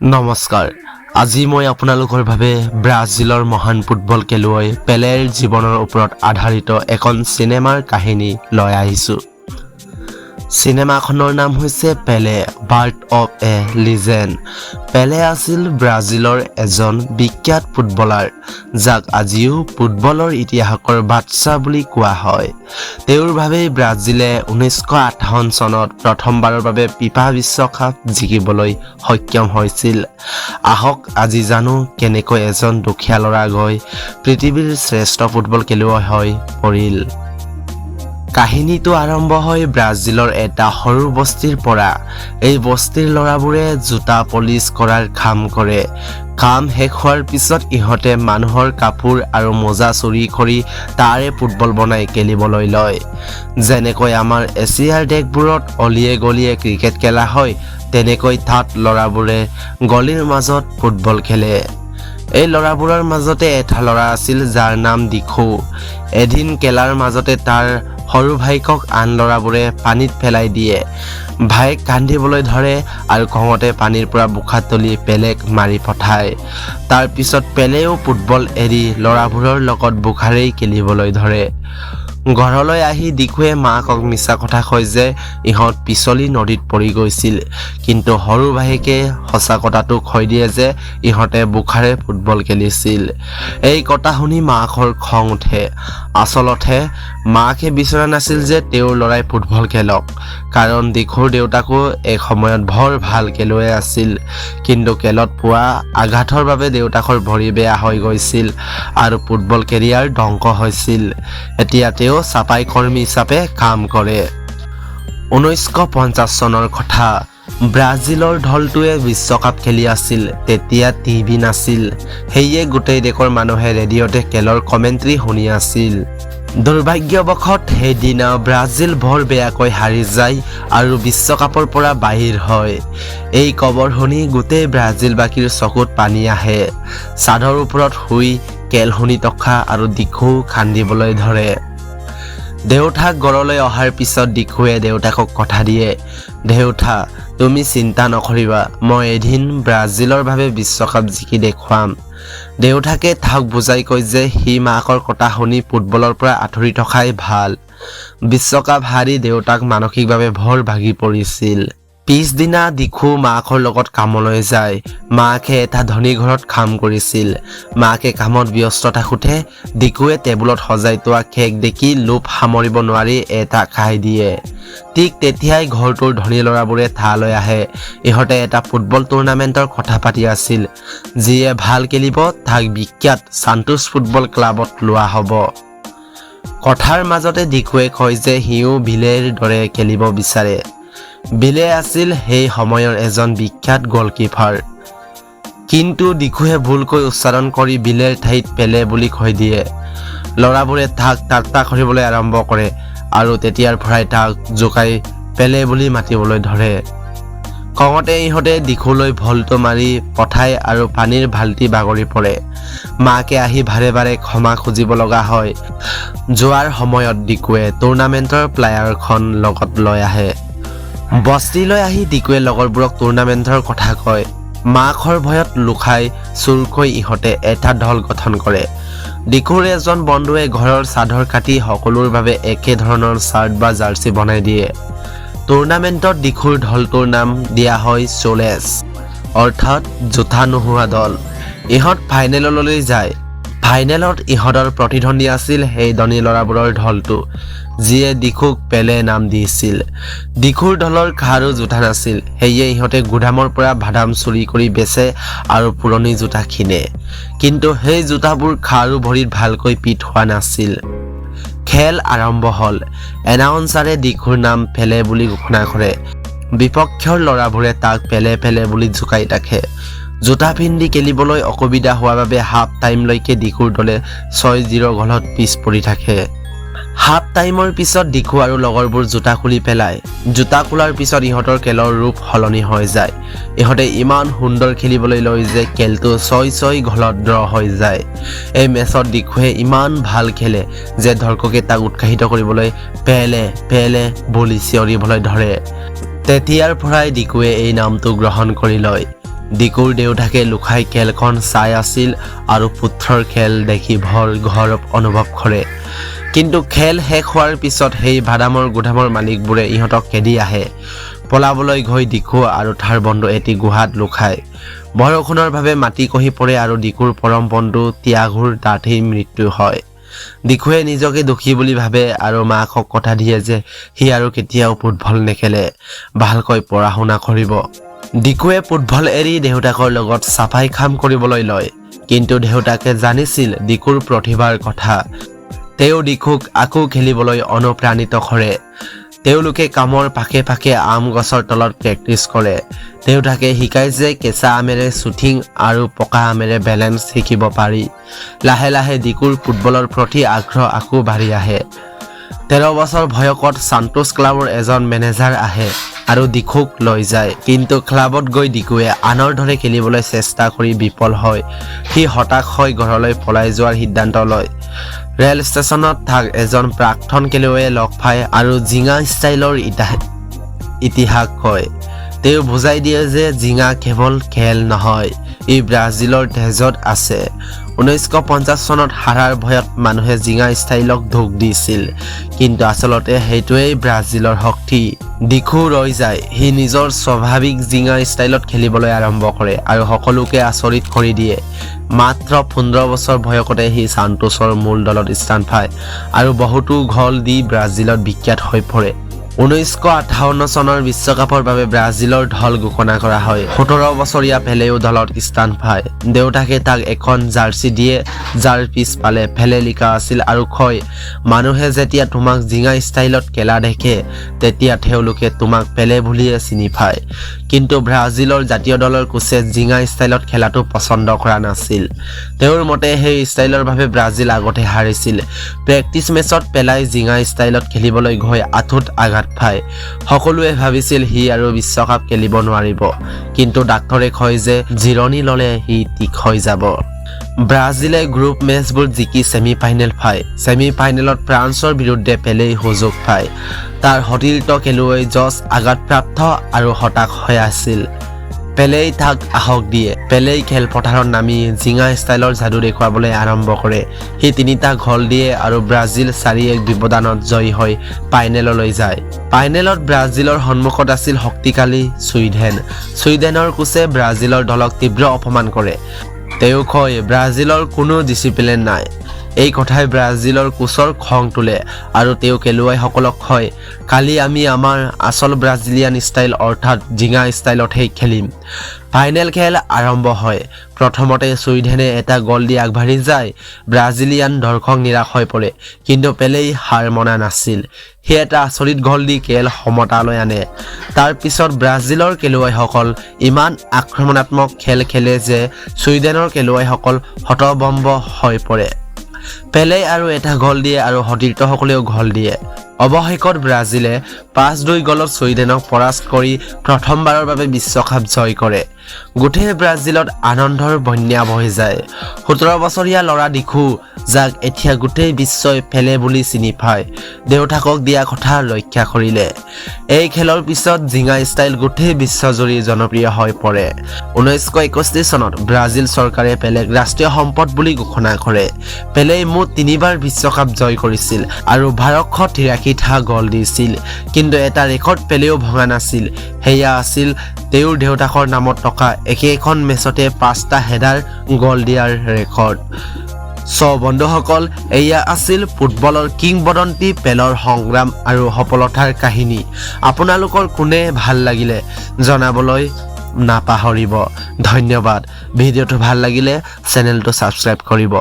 নমস্কাৰ। আজি মই আপোনালোকৰ বাবে ব্ৰাজিলৰ মহান ফুটবল খেলুৱৈ পেলেৰ জীৱনৰ ওপৰত আধাৰিত এখন চিনেমাৰ কাহিনী লৈ আহিছোঁ। চিনেমাখনৰ নাম হৈছে পেলে বাৰ্থ অফ এ লিজেণ্ড। পেলে আছিল ব্ৰাজিলৰ এজন বিখ্যাত ফুটবলাৰ, যাক আজিও ফুটবলৰ ইতিহাসৰ বাদশাহ বুলি কোৱা হয়। তেওঁৰ বাবেই ব্ৰাজিলে 1958 চনত প্ৰথমবাৰৰ বাবে ফিফা বিশ্বকাপ জিকিবলৈ সক্ষম হৈছিল। আহক আজি জানো কেনেকৈ এজন দুখীয়া ল'ৰা গৈ পৃথিৱীৰ শ্ৰেষ্ঠ ফুটবল খেলুৱৈ হৈ পৰিল। কাহিনীটো আৰম্ভ হয় ব্ৰাজিলৰ এটা সৰু বস্তিৰ পৰা। এই বস্তিৰ ল'ৰাবোৰে জোতা পলিচ কৰাৰ কাম কৰে। কাম শেষ হোৱাৰ পিছত ইহঁতে মানুহৰ কাপোৰ আৰু মোজা চুৰি কৰি তাৰে ফুটবল বনাই খেলিবলৈ লয়। যেনেকৈ আমাৰ এছিয়াৰ দেশবোৰত অলিয়ে গলিয়ে ক্ৰিকেট খেলা হয়, তেনেকৈ তাত ল'ৰাবোৰে গলিৰ মাজত ফুটবল খেলে। এই ল'ৰাবোৰৰ মাজতে এটা ল'ৰা আছিল যাৰ নাম দিখু। এদিন খেলাৰ মাজতে তাৰ সৰু ভাইকক আন ল'ৰাবোৰে পানীত পেলাই দিয়ে। ভাইক কান্দিবলৈ ধৰে আৰু খঙতে পানীৰ পৰা বোকাত তুলি পেলেক মাৰি পঠায়। তাৰ পিছত পেলেও ফুটবল এৰি ল'ৰাবোৰৰ লগত বোকাৰেই খেলিবলৈ ধৰে। ঘৰলৈ আহি দিখুৱে মাকক মিছা কথা কয় যে ইহঁত পিছলি নদীত পৰি গৈছিল, কিন্তু সৰু ভাইকে সঁচা কথাটো কৈ দিয়ে যে ইহঁতে বোকাৰে ফুটবল খেলিছিল। এই কথা শুনি মাকৰ খং উঠে। আচলতে মাকে বিচৰা নাছিল যে তেওঁৰ ল'ৰাই ফুটবল খেলক, কাৰণ দিখুৰ দেউতাকো এক সময়ত বৰ ভাল খেলুৱৈ আছিল, কিন্তু খেলত পোৱা আঘাতৰ বাবে দেউতাকৰ ভৰি বেয়া হৈ গৈছিল আৰু ফুটবল কেৰিয়াৰ ধ্বংস হৈছিল। এতিয়া তেওঁ চাফাই কৰ্মী হিচাপে কাম কৰে। 1950 চনৰ কথা। ব্ৰাজিলৰ দলটোৱে বিশ্বকাপ খেলি আছিল। তেতিয়া টিভি নাছিল, সেয়ে গোটেই দেশৰ মানুহে ৰেডিঅ'তে খেলৰ কমেণ্ট্ৰি শুনি আছিল। দুৰ্ভাগ্যবশত সেইদিনা ব্ৰাজিল বৰ বেয়াকৈ হাৰি যায় আৰু বিশ্বকাপৰ পৰা বাহিৰ হয়। এই খবৰ শুনি গোটেই ব্ৰাজিলবাসীৰ চকুত পানী আহে। চাদৰ ওপৰত শুই খেল শুনি থকা আৰু দিখু কান্দিবলৈ ধৰে। দেউতাক ঘৰলৈ অহাৰ পিছত দিখুৱে দেউতাকক কথা দিয়ে, দেউতা তুমি চিন্তা নকৰিবা, মই এদিন ব্ৰাজিলৰ বাবে বিশ্বকাপ জিকি দেখুৱাম। দেউতাকে তাক বুজাই কয় যে সি মাকৰ কথা শুনি ফুটবলৰ পৰা আঁতৰি থকাই ভাল। বিশ্বকাপ হাৰি দেউতাক মানসিকভাৱে ভৰ ভাগি পৰিছিল। পিছদিনা দিখু মাকৰ লগত কামলৈ যায়। মাকে এটা ধনী ঘৰত কাম কৰিছিল। মাকে কামত ব্যস্ত থাকোঁতে দিখুৱে টেবুলত সজাই থোৱা কেক দেখি লোভ সামৰিব নোৱাৰি এটা খাই দিয়ে। ঠিক তেতিয়াই ঘৰটোৰ ধনী ল'ৰাবোৰে তালৈ আহে। ইহঁতে এটা ফুটবল টুৰ্ণামেণ্টৰ কথা পাতি আছিল। যিয়ে ভাল খেলিব তাক বিখ্যাত সান্তোছ ফুটবল ক্লাবত লোৱা হ'ব। কথাৰ মাজতে দিখুৱে কয় যে সিও বিলেৰ দৰে খেলিব বিচাৰে। বিলে আছিল সেই সময়ৰ এজন বিখ্যাত গলকিপাৰ, কিন্তু দিখুৱে ভুলকৈ উচ্চাৰণ কৰি বিলেৰ ঠাইত পেলে বুলি কৈ দিয়ে। ল'ৰাবোৰে তাক ঠাট্টা কৰিবলৈ আৰম্ভ কৰে আৰু তেতিয়াৰ পৰাই তাক জোকাই পেলে বুলি মাতিবলৈ ধৰে। খঙতে ইহঁতে দিখুলৈ ভল্টো মাৰি পঠায় আৰু পানীৰ বাল্টি বাগৰি পৰে। মাকে আহি বাৰে বাৰে ক্ষমা খুজিব লগা হয়। যোৱাৰ সময়ত দিখুৱে টুৰ্ণামেণ্টৰ প্লেয়াৰখন লগত লৈ আহে। বস্তিলৈ আহি দিখুৱে লগৰবোৰক টুৰ্ণামেণ্টৰ কথা কয়। মাকৰ ভয়ত লুকাই চুৰকৈ ইহঁতে এটা দল গঠন কৰে। দিখুৰ এজন বন্ধুৱে ঘৰৰ চাদৰ কাটি সকলোৰ বাবে একে ধৰণৰ চাৰ্ট বা জাৰ্চি বনাই দিয়ে। টুৰ্ণামেণ্টত দিখুৰ দলটোৰ নাম দিয়া হয় চোলেছ, অৰ্থাৎ জোতা নোহোৱা দল। ইহঁত ফাইনেললৈ যায়। ফাইনেলত ইহঁতৰ প্ৰতিদ্বন্দ্বী আছিল সেই ধনী ল'ৰাবোৰৰ দলটো, যিয়ে দিখুক পেলে নাম দিছিল। দিখুৰ দলৰ কাৰো জোতা নাছিল, সেয়ে ইহঁতে গুদামৰ পৰা বাদাম চুৰি কৰি বেচে আৰু পুৰণি জোতা কিনে, কিন্তু সেই জোতাবোৰ কাৰো ভৰিত ভালকৈ পিট হোৱা নাছিল। খেল আৰম্ভ হ'ল। এনাউন্সাৰে দিখুৰ নাম পেলে বুলি ঘোষণা কৰে। বিপক্ষৰ ল'ৰাবোৰে তাক পেলে পেলে বুলি জোকাই থাকে। জোতা পিন্ধি খেলিবলৈ অসুবিধা হোৱাৰ বাবে হাফ টাইমলৈকে দিখুৰ দলে 6-0 গলত পিছ পৰি থাকে। হাফ টাইমৰ পিছত দিখু আৰু লগৰবোৰ জোতা খুলি পেলায়। জোতা খোলাৰ পিছত ইহঁতৰ খেলৰ ৰূপ সলনি হৈ যায়। ইহঁতে ইমান সুন্দৰ খেলিবলৈ লয় যে খেলটো 6-6 গলত ড্ৰ হৈ যায়। এই মেচত দিখুৱে ইমান ভাল খেলে যে দৰ্শকে তাক উৎসাহিত কৰিবলৈ পেলে পেলে বুলি চিঞৰিবলৈ ধৰে। তেতিয়াৰ পৰাই দিখুৱে এই নামটো গ্ৰহণ কৰি লয়। ডিকুৰ দেউতাকে লুকাই খেলখন চাই আছিল আৰু পুত্ৰৰ খেল দেখি ভৰ গৌৰৱ অনুভৱ কৰে। কিন্তু খেল শেষ হোৱাৰ পিছত সেই বাদামৰ গুদামৰ মালিকবোৰে ইহঁতক খেদি আহে। পলাবলৈ গৈ ডিকু আৰু তাৰ বন্ধু এটি গুহাত লুকায়। বৰষুণৰ বাবে মাটি খহি পৰে আৰু ডিকুৰ পৰম বন্ধু ত্যাগুৰ তাতেই মৃত্যু হয়। ডিকুৱে নিজকে দুখী বুলি ভাবে আৰু মাকক কথা দিয়ে যে সি আৰু কেতিয়াও ফুটবল নেখেলে, ভালকৈ পঢ়া শুনা কৰিব। ডিকুৱে ফুটবল এৰি দেউতাকৰ লগত চাফাই কাম কৰিবলৈ লয়। কিন্তু দেউতাকে জানিছিল ডিকুৰ প্ৰতিভাৰ কথা। তেওঁ ডিকুক আকৌ খেলিবলৈ অনুপ্ৰাণিত কৰে। তেওঁলোকে কামৰ পাকে পাকে আম গছৰ তলত প্ৰেক্টিচ কৰে। দেউতাকে শিকায় যে কেঁচা আমেৰে শ্বুটিং আৰু পকা আমেৰে বেলেঞ্চ শিকিব পাৰি। লাহে লাহে ডিকুৰ ফুটবলৰ প্ৰতি আগ্ৰহ আকৌ বাঢ়ি আহে। 13 বছৰ বয়সত সান্তোছ ক্লাবৰ এজন মেনেজাৰ আহে আৰু ডিকুক লৈ যায়। কিন্তু ক্লাবত গৈ ডিকুৱে আনৰ দৰে খেলিবলৈ চেষ্টা কৰি বিফল হয়। সি হতাশ হৈ ঘৰলৈ পলাই যোৱাৰ সিদ্ধান্ত লয়। ৰেল ষ্টেচনত এজন প্ৰাক্তন খেলুৱৈয়ে লগ পায় আৰু জিঙা ষ্টাইলৰ ইতিহাস কয়। তেওঁ বুজাই দিয়ে যে জিঙা কেৱল খেল নহয়, ই ব্ৰাজিলৰ তেজত আছে। 1950 চনত হাৰাৰ ভয়ত মানুহে জিঙা ষ্টাইলক দুখ দিছিল, কিন্তু আচলতে সেইটোৱেই ব্ৰাজিলৰ শক্তি। ডিকু ৰৈ যায়। সি নিজৰ স্বাভাৱিক জিঙা ষ্টাইলত খেলিবলৈ আৰম্ভ কৰে আৰু সকলোকে আচৰিত কৰি দিয়ে। মাত্ৰ 15 বছৰ বয়সতে সি সান্তোছৰ মূল দলত স্থান পায় আৰু বহুতো গল দি ব্ৰাজিলত বিখ্যাত হৈ পৰে। 1958 চনৰ বিশ্বকাপৰ বাবে ব্ৰাজিলৰ দল ঘোষণা কৰা হয়। 17 বছৰীয়া পেলেও দলত স্থান পায়। দেউতাকে তাক এখন জাৰ্চি দিয়ে, যাৰ পিছফালে পেলে লিখা আছিল আৰু কয়, মানুহে যেতিয়া তোমাক জিঙা ষ্টাইলত খেলা দেখে তেতিয়া তেওঁলোকে তোমাক পেলে বুলিয়ে চিনি পায়। কিন্তু ব্ৰাজিলৰ জাতীয় দলৰ কোচে জিঙা ষ্টাইলত খেলাটো পছন্দ কৰা নাছিল। তেওঁৰ মতে সেই ষ্টাইলৰ বাবে ব্ৰাজিল আগতে হাৰিছিল। প্ৰেক্টিচ মেচত পেলাই জিঙা ষ্টাইলত খেলিবলৈ গৈ আঁঠুত আঘাত পায়। সকলোৱে ভাবিছিল সি আৰু বিশ্বকাপ খেলিব নোৱাৰিব, কিন্তু ডাক্তৰে কয় যে জিৰণি ল'লে সি ঠিক হৈ যাব। ব্ৰাজিলে গ্ৰুপ মেচবোৰ জিকি ছেমি ফাইনেল পায়। ছেমি ফাইনেলত ফ্ৰান্সৰ বিৰুদ্ধে পেলেই সুযোগ পায়। তাৰ সতীৰ্থ খেলুৱৈ জছ আঘাতপ্ৰাপ্ত আৰু হতাশ হৈ আছিল। পেলেই তাক সাহস দিয়ে। পেলেই খেলপথাৰত নামি জিঙা ষ্টাইলৰ যাদু দেখুৱাবলৈ আৰম্ভ কৰে। সি 3টা গল দিয়ে আৰু ব্ৰাজিল 4-1 ব্যৱধানত জয়ী হৈ ফাইনেললৈ যায়। ফাইনেলত ব্ৰাজিলৰ সন্মুখত আছিল শক্তিশালী ছুইডেনৰ কোচে ব্ৰাজিলৰ দলক তীব্ৰ অপমান কৰে। তেওঁ কয়, ব্ৰাজিলৰ কোনো ডিচিপ্লিন নাই। এই কথাই ব্ৰাজিলৰ কোচৰ খং তোলে আৰু তেওঁ খেলুৱৈসকলক কয়, কালি আমি আমাৰ আচল ব্ৰাজিলিয়ান ষ্টাইল অৰ্থাৎ জিঙা ষ্টাইলতহে খেলিম। ফাইনেল খেল আৰম্ভ হয়। প্ৰথমতে ছুইডেনে এটা গল দি আগবাঢ়ি যায়। ব্ৰাজিলিয়ান দৰ্শক নিৰাশ হৈ পৰে, কিন্তু পেলেই হাৰ মনা নাছিল। সি এটা আচৰিত গল দি খেল সমতালৈ আনে। তাৰ পিছত ব্ৰাজিলৰ খেলুৱৈসকল ইমান আক্ৰমণাত্মক খেল খেলে যে ছুইডেনৰ খেলুৱৈসকল হতভম্ব হৈ পৰে। পেলে আৰু এটা গল দিয়ে আৰু সতীৰ্থসকলেও গল দিয়ে। অৱশেষত ব্ৰাজিলে 5-2 গলত ছুইডেনক পৰাস্ত কৰি প্ৰথমবাৰৰ বাবে বিশ্বকাপ জয় কৰে। গোটেই ব্ৰাজিলত আনন্দৰ বন্যা বহি যায়। 17 বছৰীয়া ল'ৰা ডিকু, যাক এতিয়া গোটেই বিশ্বই পেলে বুলি চিনি পায়, দেউতাকক দিয়া কথা ৰক্ষা কৰিলে। এই খেলৰ পিছত জিঙা ষ্টাইল গোটেই বিশ্বজুৰি জনপ্ৰিয় হৈ পৰে। 1961 চনত ব্ৰাজিল চৰকাৰে পেলেক ৰাষ্ট্ৰীয় সম্পদ বুলি ঘোষণা কৰে। পেলেই মুঠ 3বাৰ বিশ্বকাপ জয় কৰিছিল আৰু 1283টা গল দিছিল। কিন্তু এটা ৰেকৰ্ড পেলেও ভঙা নাছিল। সেয়া আছিল তেওঁৰ দেউতাকৰ নামত থকা একেখন মেচতে 5টা হেডাৰ গল দিয়াৰ ৰেকৰ্ড। বন্ধুসকল, এয়া আছিল ফুটবলৰ কিংবদন্তি পেলৰ সংগ্ৰাম আৰু সফলতাৰ কাহিনী। আপোনালোকৰ কোনে ভাল লাগিলে জনাবলৈ নাপাহৰিব। ধন্যবাদ। ভিডিঅ'টো ভাল লাগিলে চেনেলটো ছাবস্ক্ৰাইব কৰিব।